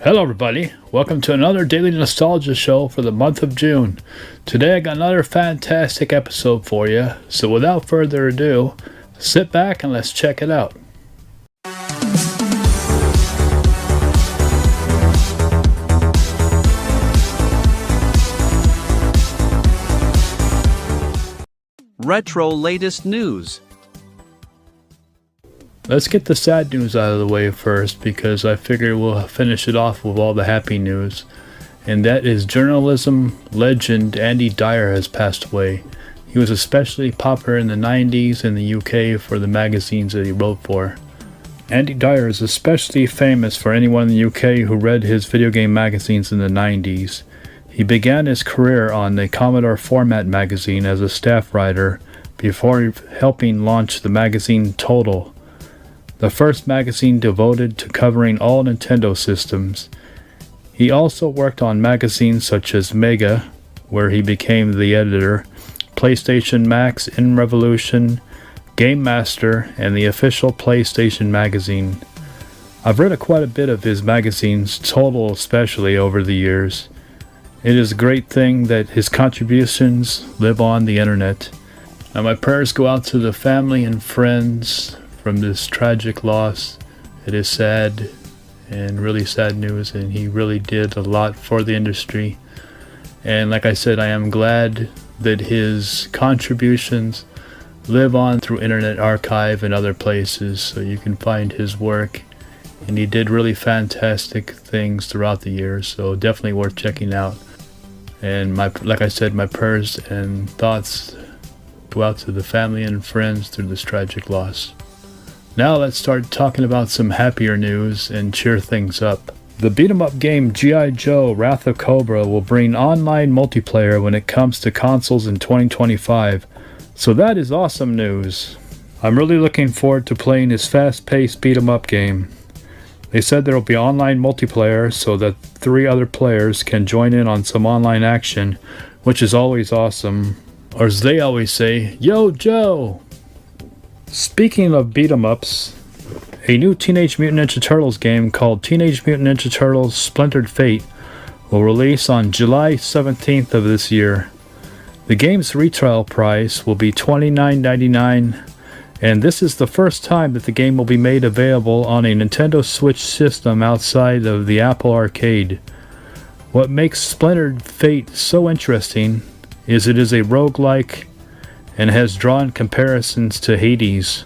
Hello everybody, welcome to another Daily Nostalgia show for the month of June. Today I got another fantastic episode for you, so without further ado, sit back and let's check it out. Retro latest news. Let's get the sad news out of the way first, because I figure we'll finish it off with all the happy news. And that is journalism legend Andy Dyer has passed away. He was especially popular in the 90s in the UK for the magazines that he wrote for. Andy Dyer is especially famous for anyone in the UK who read his video game magazines in the 90s. He began his career on the Commodore Format magazine as a staff writer before helping launch the magazine Total, the first magazine devoted to covering all Nintendo systems. He also worked on magazines such as Mega, where he became the editor, PlayStation Max, In Revolution, Game Master, and the official PlayStation magazine. I've read quite a bit of his magazines, Total especially, over the years. It is a great thing that his contributions live on the internet. Now my prayers go out to the family and friends from this tragic loss. It is sad and really sad news, and he really did a lot for the industry. And like I said, I am glad that his contributions live on through Internet Archive and other places, so you can find his work. And he did really fantastic things throughout the years, so definitely worth checking out. And like I said, my prayers and thoughts go out to the family and friends through this tragic loss. Now let's start talking about some happier news and cheer things up. The beat-em-up game G.I. Joe Wrath of Cobra will bring online multiplayer when it comes to consoles in 2025, so that is awesome news. I'm really looking forward to playing this fast-paced beat-em-up game. They said there will be online multiplayer so that 3 other players can join in on some online action, which is always awesome. Or as they always say, Yo Joe! Speaking of beat-em-ups, a new Teenage Mutant Ninja Turtles game called Teenage Mutant Ninja Turtles Splintered Fate will release on July 17th of this year. The game's retail price will be $29.99, and this is the first time that the game will be made available on a Nintendo Switch system outside of the Apple Arcade. What makes Splintered Fate so interesting is it is a roguelike and has drawn comparisons to Hades.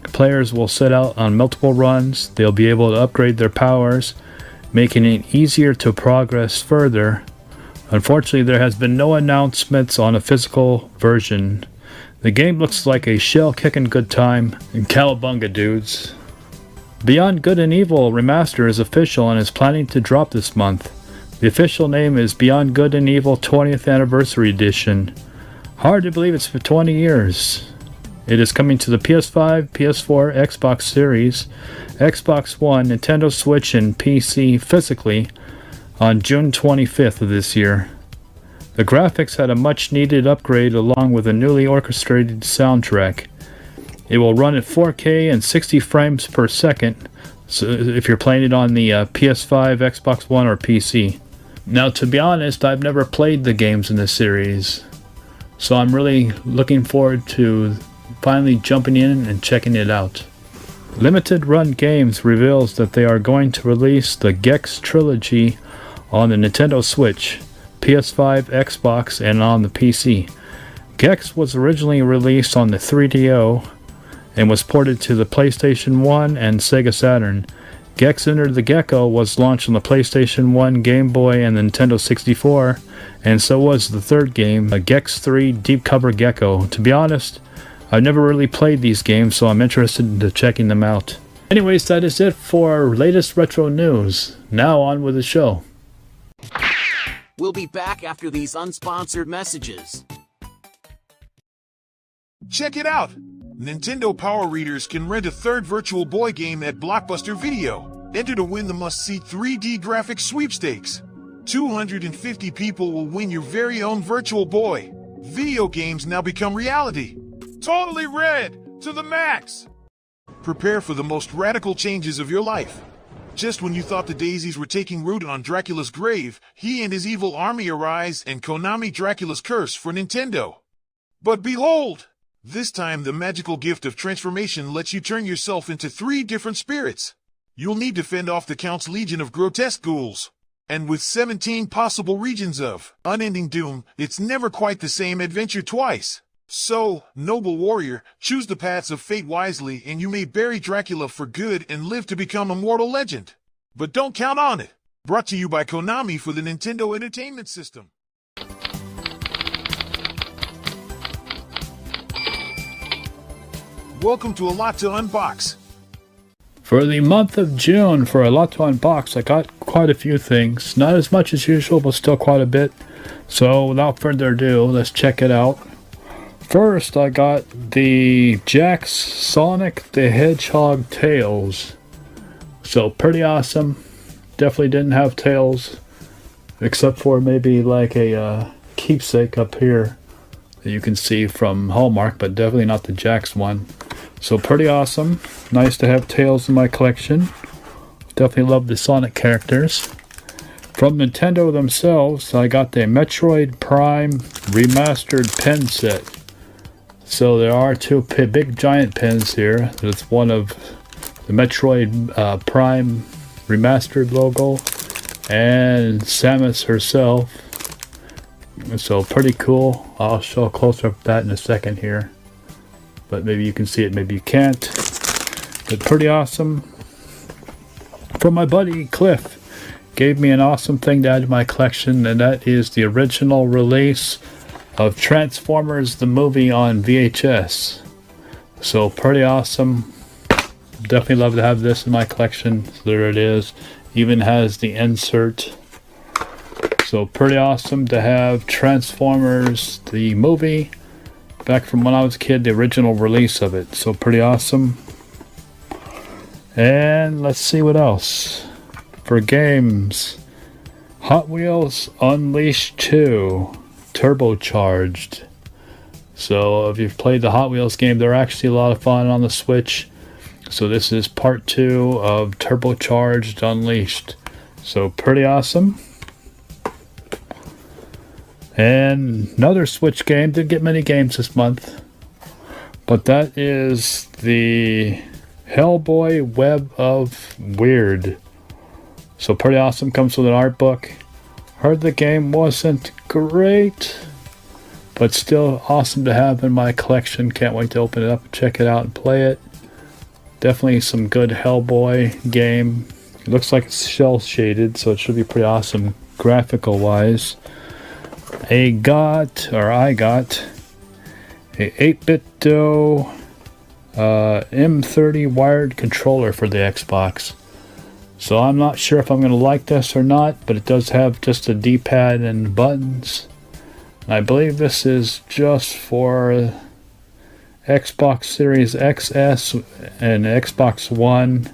Players will set out on multiple runs, they'll be able to upgrade their powers, making it easier to progress further. Unfortunately, there has been no announcements on a physical version. The game looks like a shell-kicking good time, and cowabunga dudes. Beyond Good and Evil Remaster is official and is planning to drop this month. The official name is Beyond Good and Evil 20th Anniversary Edition. Hard to believe it's for 20 years. It is coming to the PS5, PS4, Xbox Series, Xbox One, Nintendo Switch, and PC physically on June 25th of this year. The graphics had a much needed upgrade along with a newly orchestrated soundtrack. It will run at 4K and 60 frames per second, so if you're playing it on the PS5, Xbox One, or PC. Now, to be honest, I've never played the games in this series, so I'm really looking forward to finally jumping in and checking it out. Limited Run Games reveals that they are going to release the Gex trilogy on the Nintendo Switch, PS5, Xbox, and on the PC. Gex was originally released on the 3DO and was ported to the PlayStation 1 and Sega Saturn. Gex Enter the Gecko was launched on the PlayStation 1, Game Boy, and the Nintendo 64, and so was the third game, Gex 3 Deep Cover Gecko. To be honest, I've never really played these games, so I'm interested in checking them out. Anyways, that is it for our latest retro news. Now on with the show. We'll be back after these unsponsored messages. Check it out! Nintendo Power Readers can rent a third Virtual Boy game at Blockbuster Video. Enter to win the must-see 3D graphics sweepstakes. 250 people will win your very own Virtual Boy. Video games now become reality. Totally red! To the max! Prepare for the most radical changes of your life. Just when you thought the daisies were taking root on Dracula's grave, he and his evil army arise and Konami Dracula's curse for Nintendo. But behold! This time the magical gift of transformation lets you turn yourself into 3 different spirits. You'll need to fend off the Count's legion of grotesque ghouls. And with 17 possible regions of unending doom, it's never quite the same adventure twice. So, noble warrior, choose the paths of fate wisely and you may bury Dracula for good and live to become a mortal legend. But don't count on it. Brought to you by Konami for the Nintendo Entertainment System. Welcome to A Lot to Unbox. For the month of June, for A Lot to Unbox, I got quite a few things. Not as much as usual, but still quite a bit. So, without further ado, let's check it out. First, I got the Jack's Sonic the Hedgehog Tails. So, pretty awesome. Definitely didn't have tails, except for maybe like a keepsake up here that you can see from Hallmark, but definitely not the Jack's one. So pretty awesome. Nice to have tails in my collection. Definitely love the Sonic characters. From Nintendo themselves, I got the Metroid Prime Remastered pen set. So there are 2 big giant pens here. There's one of the Metroid Prime Remastered logo and Samus herself. So pretty cool. I'll show a closer up of that in a second here. But maybe you can see it, maybe you can't. But pretty awesome. From my buddy Cliff, gave me an awesome thing to add to my collection, and that is the original release of Transformers the movie on VHS. So pretty awesome. Definitely love to have this in my collection. So there it is. Even has the insert. So pretty awesome to have Transformers the movie back from when I was a kid, the original release of it. So pretty awesome. And let's see what else. For games, Hot Wheels Unleashed 2 Turbocharged. So if you've played the Hot Wheels game, they're actually a lot of fun on the Switch. So this is part 2 of Turbocharged Unleashed. So pretty awesome. And another Switch game. Didn't get many games this month, but that is the Hellboy Web of Weird. So pretty awesome. Comes with an art book. Heard the game wasn't great, but still awesome to have in my collection. Can't wait to open it up and check it out and play it. Definitely some good Hellboy game. It looks like it's shell shaded, so it should be pretty awesome graphical wise. I got a 8-bit M30 wired controller for the Xbox. So I'm not sure if I'm going to like this or not, but it does have just a D-pad and buttons. I believe this is just for Xbox Series XS and Xbox One.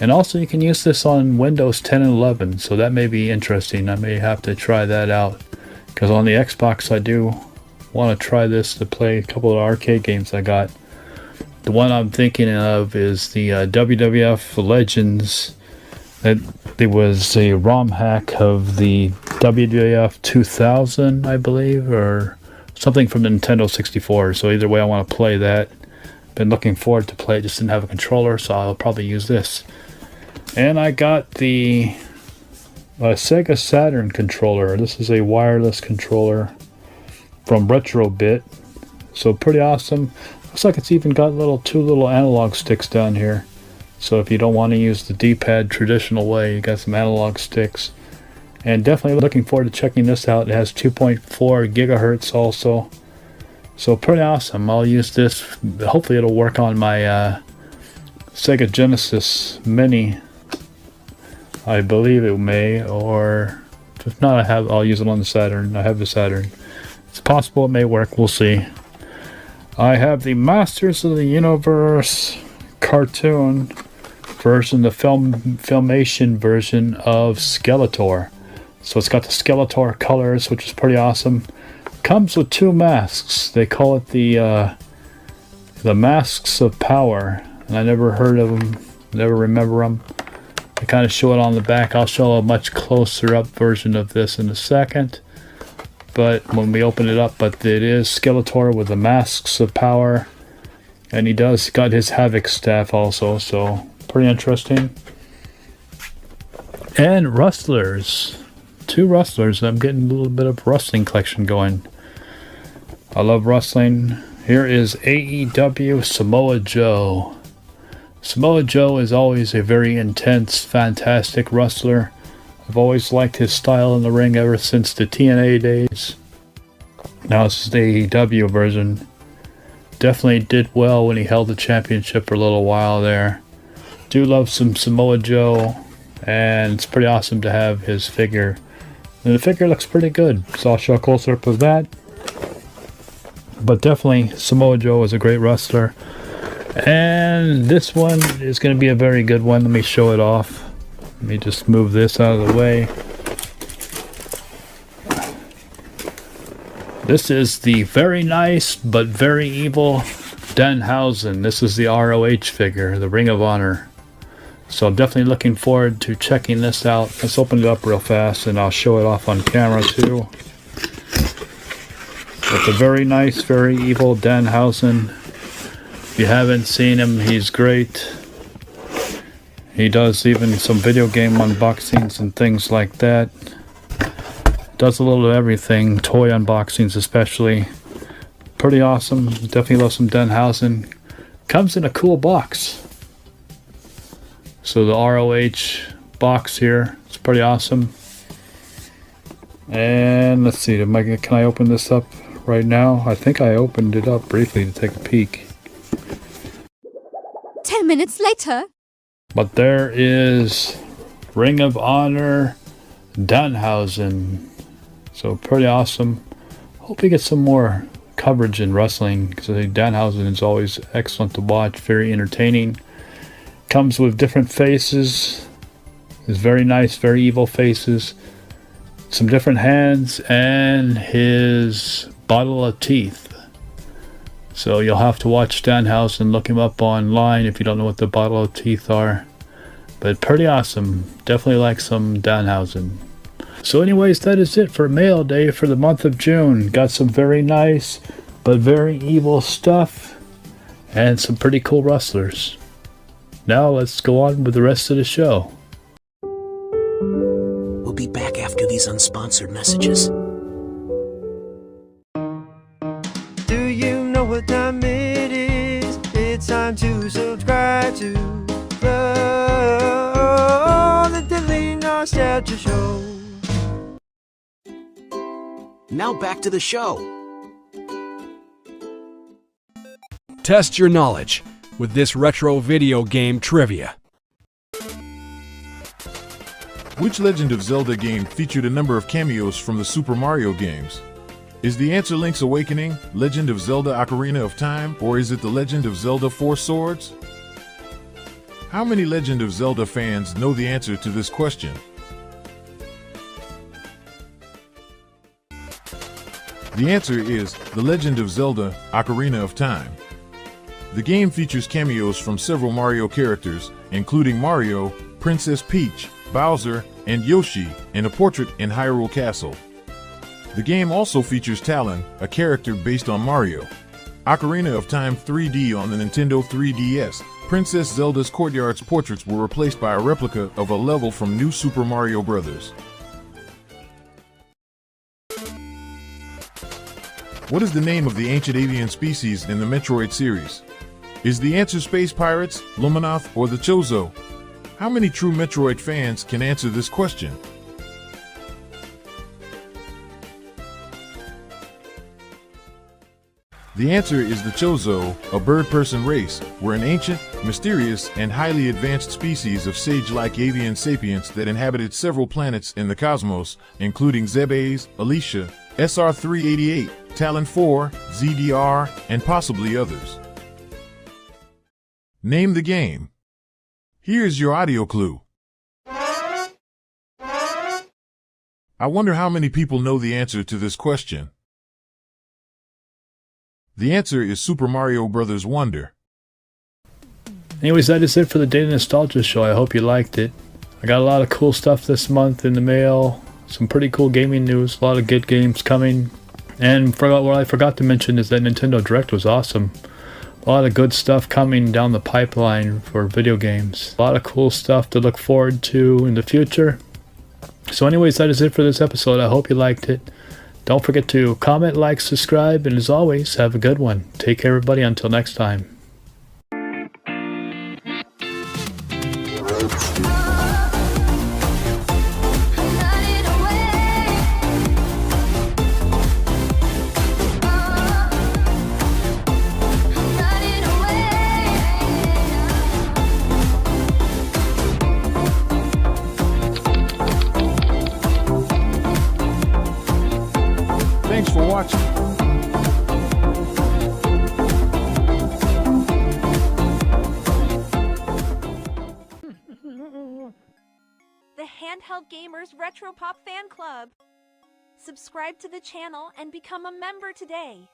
And also you can use this on Windows 10 and 11, so that may be interesting. I may have to try that out. Because on the Xbox I do want to try this to play a couple of arcade games I got. The one I'm thinking of is the WWF Legends. It was a ROM hack of the WWF 2000, I believe, or something from the Nintendo 64. So either way I want to play that. Been looking forward to play it, just didn't have a controller, so I'll probably use this. And I got the Sega Saturn controller. This is a wireless controller from Retrobit. So pretty awesome. Looks like it's even got two little analog sticks down here. So if you don't want to use the D-pad traditional way, you got some analog sticks. And definitely looking forward to checking this out. It has 2.4 gigahertz also. So pretty awesome. I'll use this. Hopefully it'll work on my Sega Genesis Mini. I believe it may, or if not, I'll use it on the Saturn. I have the Saturn. It's possible it may work. We'll see. I have the Masters of the Universe cartoon version, the Filmation version of Skeletor. So it's got the Skeletor colors, which is pretty awesome. Comes with 2 masks. They call it the Masks of Power, and I never heard of them, never remember them. I kind of show it on the back. I'll show a much closer up version of this in a second. But when we open it up, but it is Skeletor with the Masks of Power. And he does got his Havoc staff also, so pretty interesting. And Rustlers. 2 Rustlers. I'm getting a little bit of wrestling collection going. I love wrestling. Here is AEW Samoa Joe. Samoa Joe is always a very intense, fantastic wrestler. I've always liked his style in the ring ever since the TNA days. Now this is the AEW version. Definitely did well when he held the championship for a little while there. Do love some Samoa Joe, and it's pretty awesome to have his figure. And the figure looks pretty good, so I'll show a closer up of that. But definitely Samoa Joe is a great wrestler. And this one is going to be a very good one. Let me show it off. Let me just move this out of the way. This is the very nice but very evil Danhausen. This is the ROH figure, the Ring of Honor. So I'm definitely looking forward to checking this out. Let's open it up real fast and I'll show it off on camera too. It's a very nice, very evil Danhausen. If you haven't seen him, he's great. He does even some video game unboxings and things like that. Does a little of everything, toy unboxings especially. Pretty awesome. Definitely love some Danhausen. Comes in a cool box. So the ROH box here, it's pretty awesome. And let's see, can I open this up right now? I think I opened it up briefly to take a peek. 10 minutes later. But there is Ring of Honor Danhausen. So pretty awesome. Hope we get some more coverage in wrestling, because I think Danhausen is always excellent to watch, very entertaining. Comes with different faces. His very nice, very evil faces. Some different hands and his bottle of teeth. So you'll have to watch Danhausen, look him up online if you don't know what the bottle of teeth are. But pretty awesome. Definitely like some Danhausen. So anyways, that is it for Mail Day for the month of June. Got some very nice but very evil stuff and some pretty cool wrestlers. Now let's go on with the rest of the show. We'll be back after these unsponsored messages. Do you know what time it is? It's time to subscribe to the Daily Nostalgia Show. Now back to the show. Test your knowledge with this retro video game trivia. Which Legend of Zelda game featured a number of cameos from the Super Mario games? Is the answer Link's Awakening, Legend of Zelda Ocarina of Time, or is it The Legend of Zelda Four Swords? How many Legend of Zelda fans know the answer to this question? The answer is The Legend of Zelda Ocarina of Time. The game features cameos from several Mario characters, including Mario, Princess Peach, Bowser, and Yoshi, and a portrait in Hyrule Castle. The game also features Talon, a character based on Mario. Ocarina of Time 3D on the Nintendo 3DS. Princess Zelda's courtyard's portraits were replaced by a replica of a level from New Super Mario Bros. What is the name of the ancient avian species in the Metroid series? Is the answer Space Pirates, Luminoth, or the Chozo? How many true Metroid fans can answer this question? The answer is the Chozo, a bird-person race, were an ancient, mysterious, and highly advanced species of sage-like avian sapients that inhabited several planets in the cosmos, including Zebes, Alicia, SR-388, Talon 4, ZDR, and possibly others. Name the game. Here's your audio clue. I wonder how many people know the answer to this question. The answer is Super Mario Bros. Wonder. Anyways, that is it for the Daily Nostalgia Show. I hope you liked it. I got a lot of cool stuff this month in the mail. Some pretty cool gaming news. A lot of good games coming. And what I forgot to mention is that Nintendo Direct was awesome. A lot of good stuff coming down the pipeline for video games. A lot of cool stuff to look forward to in the future. So anyways, that is it for this episode. I hope you liked it. Don't forget to comment, like, subscribe, and as always, have a good one. Take care, everybody. Until next time. Thanks for watching. The Handheld Gamer's Retro Pop Fan Club. Subscribe to the channel and become a member today.